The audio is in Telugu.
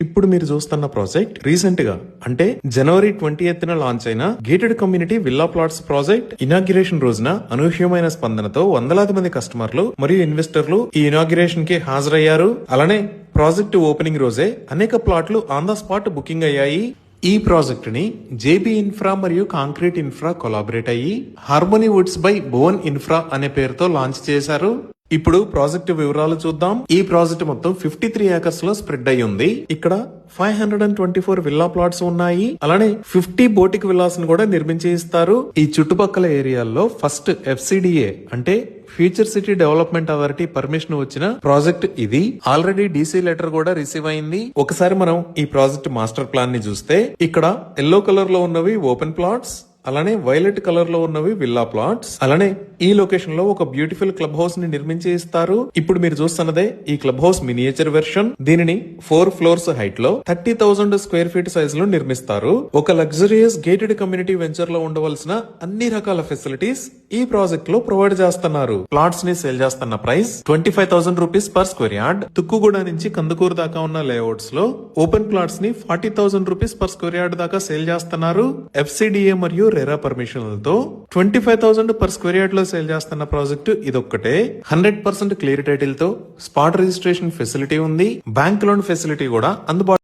ఇప్పుడు మీరు చూస్తున్న ప్రాజెక్ట్ రీసెంట్ గా అంటే జనవరి 28th లాంచ్ అయిన gated community villa plots project inauguration రోజున అనూహ్యమైన స్పందనతో వందలాది మంది కస్టమర్లు మరియు ఇన్వెస్టర్లు ఈ ఇనాగ్యురేషన్ కి హాజరయ్యారు. అలానే ప్రాజెక్ట్ ఓపెనింగ్ రోజే అనేక ప్లాట్లు ఆన్ ద స్పాట్ బుకింగ్ అయ్యాయి. ఈ ప్రాజెక్ట్ ని జేబీ ఇన్ఫ్రా మరియు కాంక్రీట్ ఇన్ఫ్రా కొలాబరేట్ అయ్యి harmony Woods by Bhuvan infra అనే పేరుతో లాంచ్ చేశారు. ఇప్పుడు ప్రాజెక్టు వివరాలు చూద్దాం. ఈ ప్రాజెక్ట్ మొత్తం 53 ఏకర్స్ లో స్ప్రెడ్ అయి ఉంది. ఇక్కడ 524 విల్లా ప్లాట్స్ ఉన్నాయి. అలానే 50 బోటిక్ విల్లాస్ ను కూడా నిర్మించి ఇస్తారు. ఈ చుట్టుపక్కల ఏరియాల్లో ఫస్ట్ FCDA అంటే future city development authority permission వచ్చిన ప్రాజెక్ట్ ఇది. ఆల్రెడీ DC లెటర్ కూడా రిసీవ్ అయింది. ఒకసారి మనం ఈ ప్రాజెక్ట్ మాస్టర్ ప్లాన్ ని చూస్తే ఇక్కడ ఎల్లో కలర్ లో ఉన్నవి ఓపెన్ ప్లాట్స్, అలానే వైలెట్ కలర్ లో ఉన్నవి విల్లా ప్లాట్స్. అలానే ఈ లొకేషన్ లో ఒక బ్యూటిఫుల్ క్లబ్ హౌస్ ని నిర్మించి ఇస్తారు. ఇప్పుడు మీరు చూస్తున్నదే ఈ క్లబ్ హౌస్ మినియేచర్ వెర్షన్. దీనిని 4 ఫ్లోర్స్ హైట్ లో 30,000 స్క్వేర్ ఫీట్ సైజ్ లో నిర్మిస్తారు. ఒక లగ్జరియస్ గేటెడ్ కమ్యూనిటీ వెంచర్ లో ఉండవలసిన అన్ని రకాల ఫెసిలిటీస్ ఈ ప్రాజెక్ట్ లో ప్రొవైడ్ చేస్తున్నారు. ప్లాట్స్ ని సేల్ చేస్తున్న price 25,000 rupees per square yard. Tukkuguda నుంచి కందుకూరు దాకా ఉన్న లేఅవుట్స్ లో ఓపెన్ ప్లాట్స్ ని 40,000 రూపీస్ పర్ స్క్వేర్ యార్డ్ దాకా సేల్ చేస్తున్నారు. FCDA మరియు రెరా పర్మిషన్లతో 25,000 పర్ స్క్వేర్ యార్డ్ లో సేల్ చేస్తున్న ప్రాజెక్టు ఇదొక్కటే. 100% క్లియర్ టైటిల్ తో స్పాట్ రిజిస్ట్రేషన్ ఫెసిలిటీ ఉంది. బ్యాంక్ లోన్ ఫెసిలిటీ కూడా అందుబాటులో